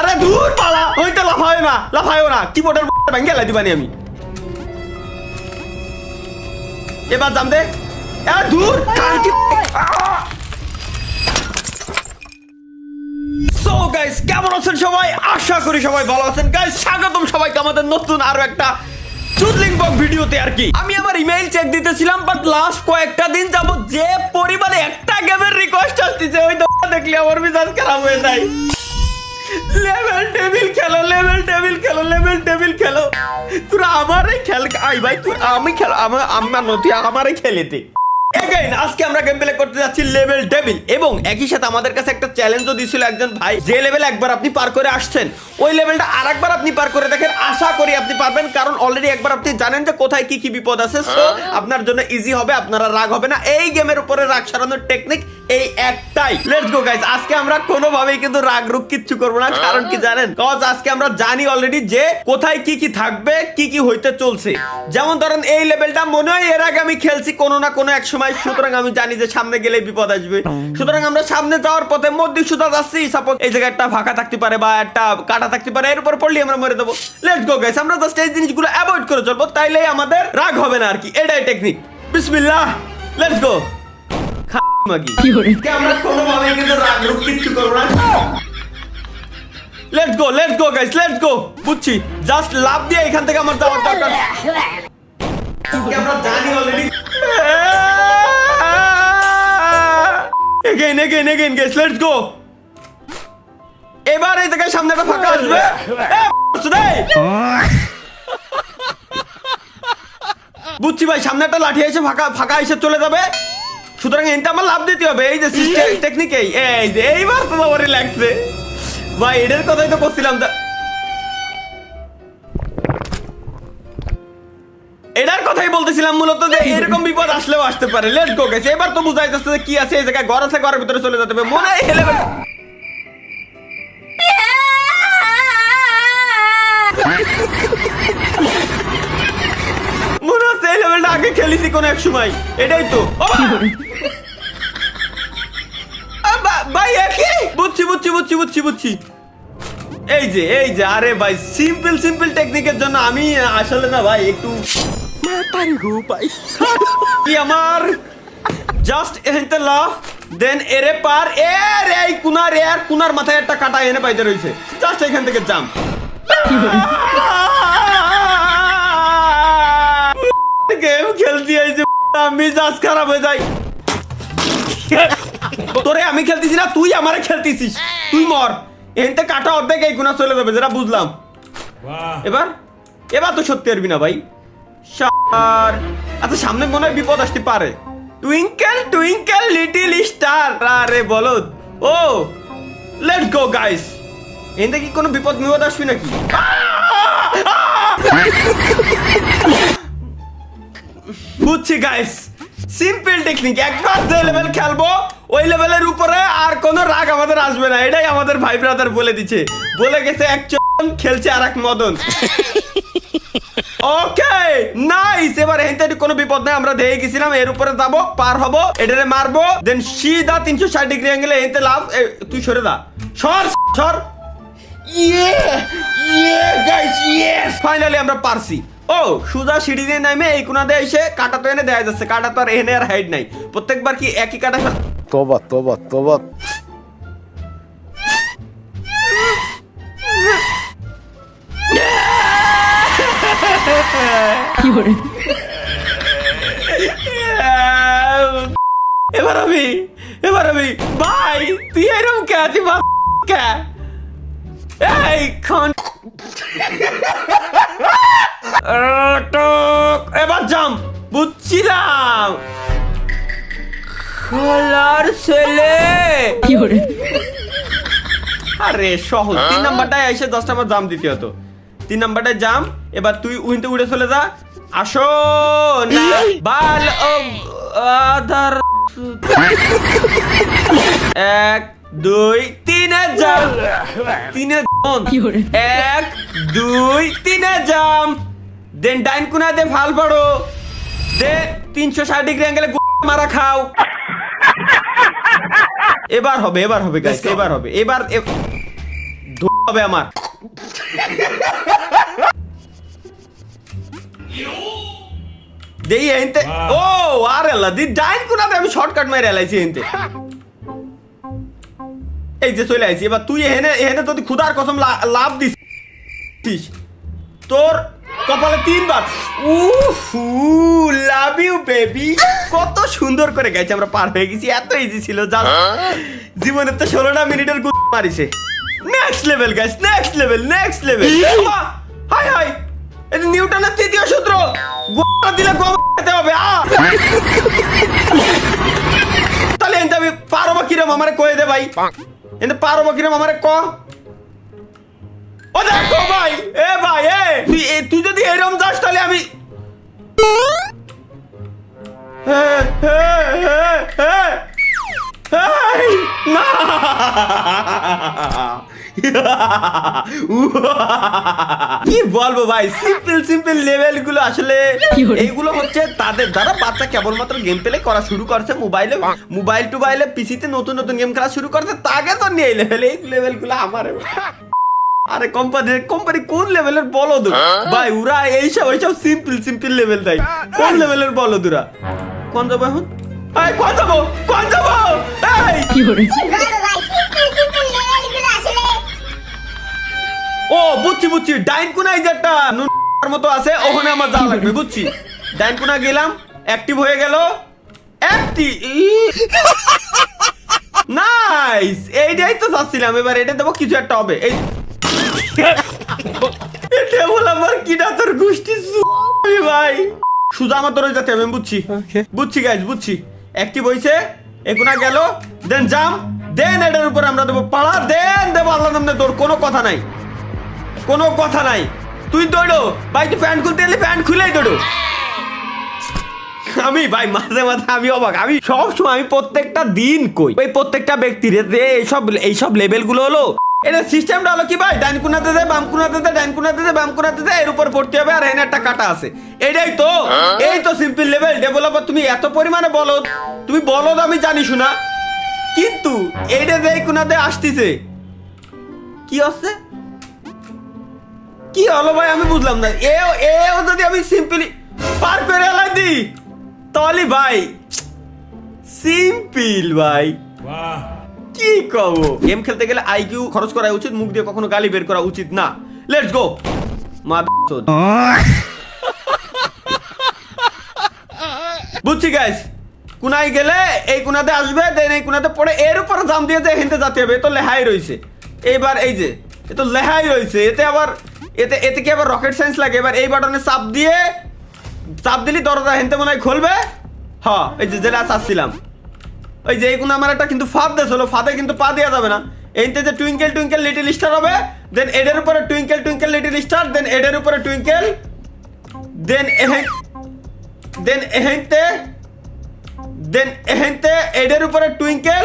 আরে দূর পালা, ওই তো লাফায়ও না কিবোর্ডের ভাঙে লাই দিবানি আমি। এবার জাম দে, দূর সো গাইস কেমন আছেন সবাই? আশা করি সবাই ভালো আছেন। গাইস স্বাগতম সবাইকে আমাদের নতুন আরো একটা চুদলিং বক ভিডিওতে। আর কি আমি আমার ইমেইল চেক দিতেছিলাম, বাট লাস্ট কয়েকটা দিন যাবত যে পরিমাণে একটা গেমের রিকোয়েস্ট আসতেছে ওই দেখলে আমার মেজাজ খারাপ হয়ে যায়। লেভেল টেবিল খেলো, লেভেল টেবিল খেলো, লেভেল টেবিল খেলো। তোরা আমারই খেল আই ভাই, তুই আমি খেলো আমার নথি আমারই খেলেতে। এগেইন আজকে আমরা গেম প্লে করতে যাচ্ছি লেভেল টেবিল, এবং একই সাথে আমাদের কাছে একটা চ্যালেঞ্জও দিয়েছিল একজন ভাই। যে লেভেল একবার আপনি পার করে আসছেন ওই লেভেলটা আরেকবার আপনি পার করে দেখেন, আশা করি আপনি পারবেন, কারণ অলরেডি একবার আপনি জানেন যে কোথায় কি কি বিপদ আছে। সো আপনার জন্য ইজি হবে, আপনারা রাগ হবে না। এই গেমের উপরে রাগ সারানোর টেকনিক এই একটাই। লেটস গো গাইস, আজকে আমরা কোনোভাবেই কিন্তু রাগ রুগ কিচ্ছু করবো না, কারণ কি জানেন, কজ আজকে আমরা জানি অলরেডি যে কোথায় কি কি থাকবে, কি কি হইতে চলছে। যেমন ধরেন এই লেভেলটা মনে হয় এর আগে আমি খেলছি কোনো না কোনো এক সময়, সুতরাং আমি জানি যে সামনে গেলে বিপদ আসবে। সুতরাং আমরা সামনে যাওয়ার পথে মধ্যে সুদা যাচ্ছি, সাপোজ এই জায়গায় একটা ফাঁকা থাকতে পারে বা একটা কাটা থাকতে পারে, এর উপর পড়লে আমরা মরে দেবো। লেটস গো গাইস, আমরা জাস্ট এই জিনিসগুলো অ্যাভয়েড করে চলবো, তাইলেই আমাদের রাগ হবে না আর কি। এটাই টেকনিক। বিসমিল্লাহ, লেটস গো। আমরা কোনোভাবেই কিন্তু রাগ রুগ কিচ্ছু করবো না। Let's go guys, let's go. বুঝছি, জাস্ট লাভ দিয়ে এখান থেকে আমার যাওয়ার দরকার। আমরা জানি already. Again guys, let's go. এবার এই জায়গায় সামনে একটা ফাঁকা আসবে। বুঝছি ভাই, সামনে একটা লাঠি এসে ফাঁকা এসে চলে যাবে, সুতরাং এনটা আমার লাভ দিতে হবে। এই যে টেকনিক এই যে এইবার তো আমার লাগছে ভাই, এটার কথাই তো করছিলাম। এটার কথাই বলতেছিলাম মূলত, যে এরকম বিপদ আসলেও আসতে পারে। লেটস গো গাইস, এবার তো বুঝাই যাচ্ছে যে কি আছে এই জায়গায়। ঘর আছে, ঘরের ভিতরে চলে যেতে হবে। মনে হয় এই লেভেল মনে হচ্ছে এই লেভেলটা আগে খেলেছি কোনো এক সময়। এটাই তো ভাই, একই বুঝছি। এই যে আরে ভাই, সিম্পল টেকনিকের জন্য আমি আসলে না ভাই একটু আমার জাস্ট এখানতে লাভ, দেন এরে পার এই কুনার মাথায় একটা কাটা এনে পাইতে রয়েছে, জাস্ট এখান থেকে জাম। গেম খেলতে আইছে, আমি জাস্ট খারাপ হয়ে যাই। তোরে আমি খেলতেছি না, তুই আমারে খেলতেছিস। তুই মর, এনতে কাটা অর্ধেক এই গুণা চলে যাবে, যেটা বুঝলাম। এবার তো সত্যি পারবি না ভাই। আচ্ছা, সামনে মনে হয় বিপদ আসতে পারে। টুইঙ্কেল লিটল স্টার, আরে বলো। ও লেটস গো গাইস, এনতে কি কোনো বিপদ আসবে নাকি? বুঝছি গাইস, সিম্পল টেকনিক। একবার যে লেভেল খেলবো ওই লেভেলের উপরে আর কোনো রাগ আমাদের আসবে না। এটাই আমাদের ভাই ব্রাদার বলে দিচ্ছে, বলে গেছে একজন খেলছে আর এক মদন। ওকে নাইস, এবার এখানে কোনো বিপদ নাই। আমরা দেখে গেছিলাম এর উপরে যাবো, পার হবো, এটারে মারবো, দেন সিধা 360 ডিগ্রি অ্যাঙ্গেলে এতে লাভ। তুই সরে দা, সর। গাইস ইয়েস, ফাইনালি আমরা পারছি। ও সুজা সিঁড়ি দিয়ে নামে এই কোনাতে এসে কাটা তো এনে দেয়া যাচ্ছে। কাটা তো আর এনে আর হাইড নাই, প্রত্যেকবার কি একই কাটা ফেল। তোবা এবার আমি ভাই, তুই এরকম কে আছি? এই খন এবার জাম। বুঝছিলাম খেলার ছেলে। আরে সহজ, 3 নাম্বারটায় এসে 10 নাম্বার জাম দিতে হতো। 3 নাম্বারটায় জাম। এবার তুই উইনতে উড়ে চলে যা। আসো না বাল আধার 1 2 3 জাম, 1 2 3 জাম, দেন ডাইন কোনা দে ফাল পড়ো, দে 360 ডিগ্রি অ্যাঙ্গেলে মারা খাও। এবার হবে গাইস, এবার হবে আমার দেই এনতে ও আরে আল্লাহ দি ডাইন কোনাতে আমি শর্টকাট মেরে এলাইছি এনতে এই যে চলে আইছি এবার তুই এখানে এখানে যদি খুদার কসম লাভ দিস তোর কপালে 3 বার উফু লাভ ইউ বেবি কত সুন্দর করে গেছে আমরা পার হয়ে গেছি এত ইজি ছিল যা জীবনের তো 16টা মিনিটের গুড মারিছে next level guys next level হাই হাই এটা নিউটনের তৃতীয় সূত্র গোটা দিলে গম খেতে হবে তাহলে এনতে আমি পারবো কিরম আমারে কয়ে দে ভাই এনতে পারবো কিরম আমারে ক ও দেখো ভাই এ ভাই তুই যদি এরম যাস তাহলে আমি না কি বলবো ভাই সিম্পল লেভেল গুলো আসলে এইগুলো হচ্ছে তাদের যারা বাচ্চা কেবলমাত্র গেম প্লে করা শুরু করছে মোবাইলে পিসিতে নতুন গেম খেলা শুরু করছে তাকে তো নিয়ে এই লেভেল গুলো আমার আরে কোম্পানি কোন লেভেলের বলো তো ভাই ওরা এইসব সিম্পল লেভেল দেয় কোন লেভেলের বলো তোরা কোন যাবো এখন কোন যাবো ও বুঝছি ডাইন কোনায় যেটা মতো আছে ওখানে আমার যাওয়া লাগবে বুঝছি ডাইন কোনা গেলাম অ্যাক্টিভ হয়ে গেল নাইস এইটাই তো চাচ্ছিলাম এবার এটা দেবো কিছু একটা হবে এই এটা বল আমার কিনা তোর গোষ্ঠী ভাই সুজা আমার তোর যেতে হবে বুঝছি গাইস বুঝছি অ্যাক্টিভ হইছে এগুনা গেল দেন জাম দেন এটার উপর আমরা দেবো পাড়া দেন দেবো আল্লাহ নামে তোর কোনো কথা নাই তুই দৌড়ো ভাই তুই প্যান্ট খুলতে এলে প্যান্ট খুলেই দৌড়ো আমি ভাই মাঝে আমি অবাক আমি সবসময় আমি প্রত্যেকটা দিন কই ওই প্রত্যেকটা ব্যক্তির এইসব লেভেল গুলো হলো এটা সিস্টেমটা হলো কি ভাই ডাইন কোনাতে দে বাম কোনাতে দে ডাইন কোনাতে দে বাম কোনাতে দে এর উপর পড়তে হবে আর এখানে একটা কাটা আছে এই তো সিম্পল লেভেল ডেভেলপার তুমি এত পরিমাণে বলো তুমি বলো তো আমি জানি শোনা কিন্তু এইটা যে কোনাতে আসতেছে কি হচ্ছে কি হলো ভাই আমি বুঝলাম না এও যদি আমি সিম্পলি পার করে এলাই দিই তাহলে ভাই সিম্পল ভাই কি কব গেম খেলতে গেলে আইকিউ খরচ করা উচিত মুখ দিয়ে কখনো গালি বের করা উচিত না লেটস গো বুঝছি গাইস কোনায় গেলে এই কোনাতে আসবে দেন এই কোনাতে পড়ে এর উপরে জাম দিয়ে যে হেনতে যেতে হবে তো লেহাই রয়েছে এইবার এই যে এ তো লেহাই রয়েছে এতে কি আবার রকেট সায়েন্স লাগে এবার এই বাটনে চাপ দিলি দরজা হেনতে মনে হয় খুলবে হ্যাঁ এই যে যেটা চাচ্ছিলাম ওই যে এইগুলো আমার একটা কিন্তু ফাঁদ দেশ হলো ফাঁদে কিন্তু পা দেওয়া যাবে না এইতে যে টুইঙ্কেল লিটল স্টার হবে দেন এডের উপরে টুইঙ্কেল লিটল স্টার দেন এডের উপরে টুইঙ্কেল দেন এহেনতে এডের উপরে টুইঙ্কেল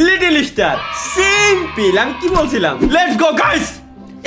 লিটল স্টার সিম্পল আমি কি বলছিলাম লেটস গো গাইস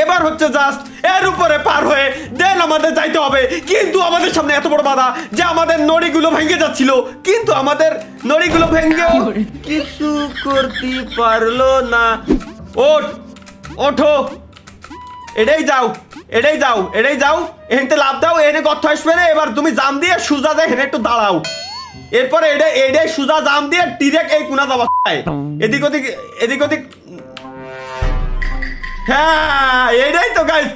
এবার হচ্ছে জাস্ট এর উপরে পার হয়ে দেন আমাদের যাইতে হবে কিন্তু আমাদের সামনে এত বড় বাধা যে আমাদের নড়িগুলো ভেঙে যাচ্ছিল কিন্তু আমাদের নড়িগুলো ভেঙে কিছু করতে পারলো না ওঠো এটাই যাও এখানতে লাভ দাও এনে গর্ত আসবে না এবার তুমি জাম দিয়ে সুজা যায় হেনে একটু দাঁড়াও এরপরে এটাই সুজা জাম দিয়ে ডিরেক্ট এই কোনা যাওয়া এদিক ওদিক হ্যাঁ এটাই তো গাইস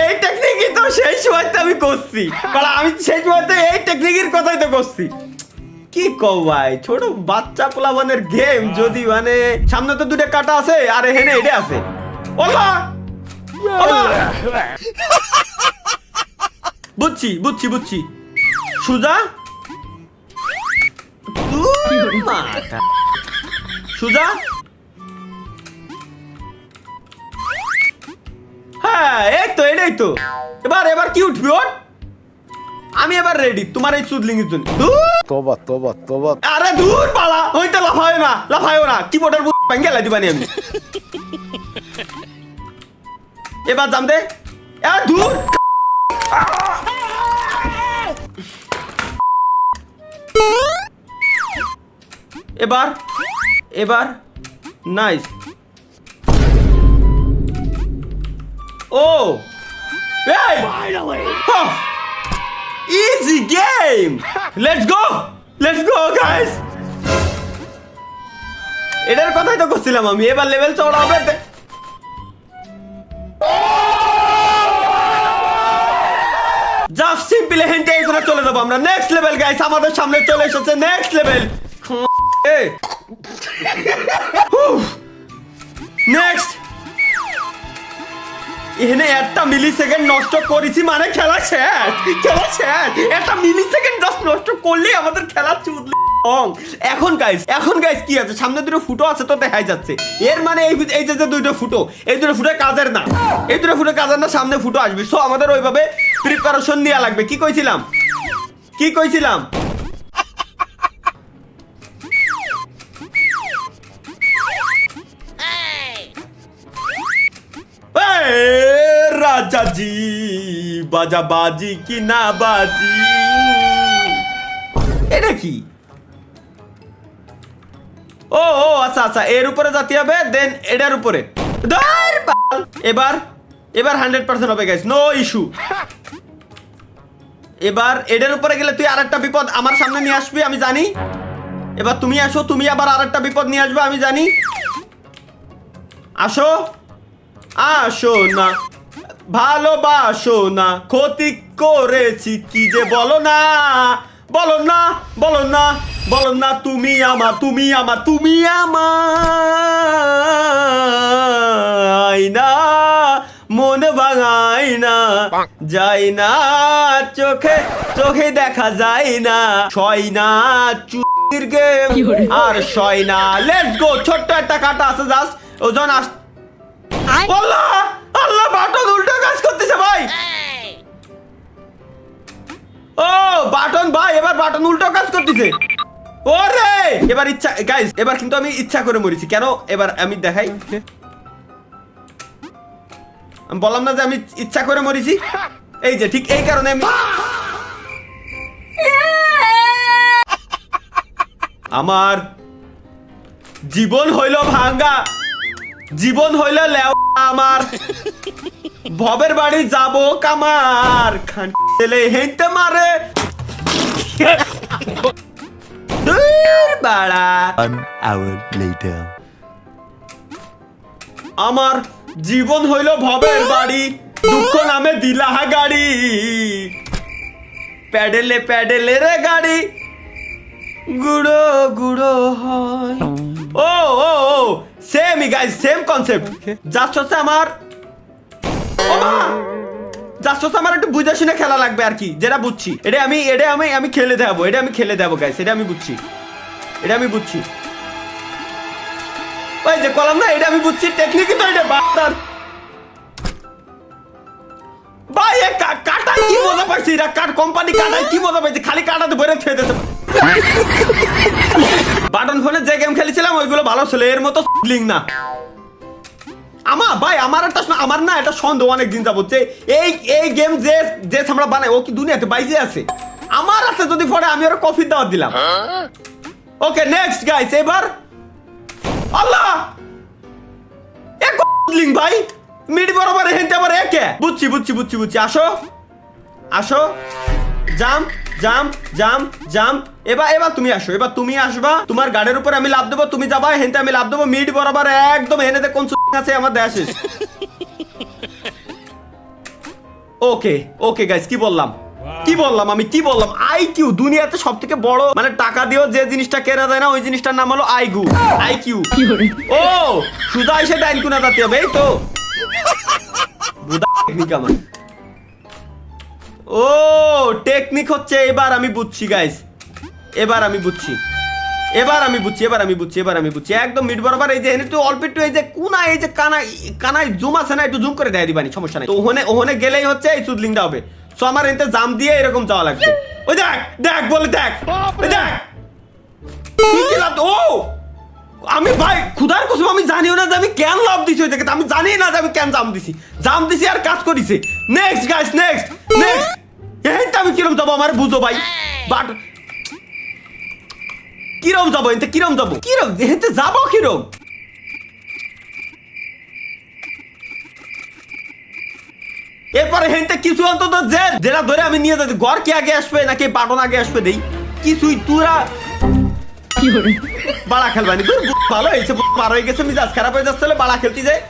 এই টেকনিকই তো সেই সময়তে আমি করছি কারণ আমি সেই সময়তে এই টেকনিকের কথাই তো করছি কি কও ভাই ছোট বাচ্চা পোলাবানের গেম যদি মানে সামনে তো দুটো কাটা আছে আর এখানে এটা আছে ওমা বুঝছি সুজা হ্যাঁ এটাই তো এবার কি উঠবি ওর আমি এবার রেডি তোমার এই চুদলিং এর জন্য তোবা আরে দূর পালা হইতে লাফায়ও না কিবোর্ডের ভাঙে লাই দিবানি আমি এবার জাম দে দূর এবার নাইস ও এই easy game, let's go guys. এটার কথাই তো করছিলাম আমি, এবার লেভেল চড়া হবে। জাস্ট সিম্পলি হেন্টে করে চলে যাবো আমরা নেক্সট লেভেল গাইস। আমাদের সামনে চলে এসেছে নেক্সট লেভেল। নেক্সট এখানে একটা মিলি সেকেন্ড নষ্ট করেছি মানে খেলা শেষ। একটা মিলি সেকেন্ড জাস্ট নষ্ট করলেই আমাদের খেলা চুদলি। এখন গাইস কি আছে, সামনে দুটো ফুটো আছে তো দেখাই যাচ্ছে, এর মানে এই যে দুটো ফুটো, এই দুটো ফুটো কাজের না, সামনে ফুটো আসবে। সো আমাদের ওইভাবে প্রিপারেশন নেওয়া লাগবে। কি কইছিলাম রাজাজি বাজা বাজি কি না বাজি, এটা কি? ও আচ্ছা এর উপরে যেতে হবে, দেন এটার উপরে। এবার 100% হবে গাইস, নো ইস্যু। এবার এটার উপরে গেলে তুই আরেকটা বিপদ আমার সামনে নিয়ে আসবি আমি জানি। এবার তুমি আসো, তুমি আবার আরেকটা বিপদ নিয়ে আসবে আমি জানি। আসো না, ভালোবাসো না, ক্ষতি করেছি কি যে বলো না, তুমি আমার না, মন ভাঙাই না, যাই না চোখে দেখা যায় না, ছয় না চুরির গেম আর ছয় না। Let's go. ছোট্ট একটা কাটা আছে জাস্ট ওজন আল্লাহ বাটন উল্টো কাজ করতেছে ভাই। ও বাটন ভাই, এবার বাটন উল্টো কাজ করতেছে। ওরে এবার ইচ্ছা গাইস, এবার কিন্তু আমি ইচ্ছা করে মরেছি কেন, এবার আমি দেখাই। আমি বললাম না যে আমি ইচ্ছা করে মরেছি, এই যে ঠিক এই কারণে আমি। আমার জীবন হইল ভাঙ্গা, জীবন হইল আমার ভবের বাড়ি যাব কামার খান হেঁটে মারে বাড়া। আমার জীবন হইল ভবের বাড়ি, দুঃখ নামে দিলাহা গাড়ি, প্যাডেলে রে গাড়ি গুড়ো গুড়ো হয়। ও same guys, same concept. Just হচ্ছে আমার একটু বুঝে শুনে খেলা লাগবে আর কি, যেটা বুঝছি এটা আমি খেলে দেবো গাইস, এটা আমি বুঝছি। ওই যে কলাম না, এটা আমি বুঝছি টেকনিক তো এটা বাটার ভাই। কাটাই কি মজা পাইছি, এটা কাট কোম্পানি কাটাই কি মজা পাইছি, খালি কাটাতে বইরে ছেড়ে দিতে। বাটন ফোনে যে গেম খেলেছিলাম ওইগুলো ভালো ছিল, এর মতো লিং না। আমার না এটা সন্দেহ অনেক দিন যাবো যে এই গেম যে আমরা বানাই ও কি দুনিয়াতে বাইজে আছে। আমার আছে যদি পরে আমি ওরা কফি দাওয়াত দিলাম। ওকে নেক্সট গাইস, এবার আল্লাহ এক লিং ভাই মিড বরাবর হেনতে আবার একে বুঝছি। আসো জাম্প। এবার তুমি আসবা, তোমার গাড়ির উপরে আমি লাভ দেবো, তুমি যাবা হেনতে আমি লাভ দেবো, মিড বরাবর একদম হেনেতে কোন আছে আমার দেশে। ওকে গাইস, কি বললাম আইকিউ দুনিয়াতে সব থেকে বড়, মানে টাকা দিয়েও যে জিনিসটা কেনা যায় না ওই জিনিসটার নাম হলো আইকিউ। ও সুদা এসে ডাইন কোনা যাতে হবে, এই তো টেকনিক আমার। ও টেকনিক হচ্ছে, এবার আমি বুঝছি গাইস, এবার আমি বুঝছি একদম মিড বরাবর। এই যে একটু অল্প একটু এই যে কোনা, এই যে কানায় জুম আছে না, একটু জুম করে দেয় দিবানি, সমস্যা নাই। তো ওখানে গেলেই হচ্ছে এই চুদলিংটা হবে। সো আমার এতে জাম দিয়ে এরকম যাওয়া লাগবে। ওই দেখ বলে দেখ ও আমি ভাই খুদার কসম আমি জানিও না যে আমি কেন লাভ দিছি ওই জায়গাতে, আমি জানি না যে আমি কেন জাম দিছি আর কাজ করিছে। নেক্সট গাইস, নেক্সট আমি কিরম যাবো আমার বুঝো ভাই, বাট কিরম যাবো হেঁটে যাবো কিরম। এরপরে হেনতে কিছু অন্তত যেটা ধরে আমি নিয়ে যাচ্ছি ঘর কি আগে আসবে নাকি বাটন আগে আসবে দেই কিছুই তুরা বাড়া খেলবানি ভালো হয়েছে পার হয়ে গেছে মিজাজ খারাপ হয়ে যাচ্ছে বাড়া খেলতে যায়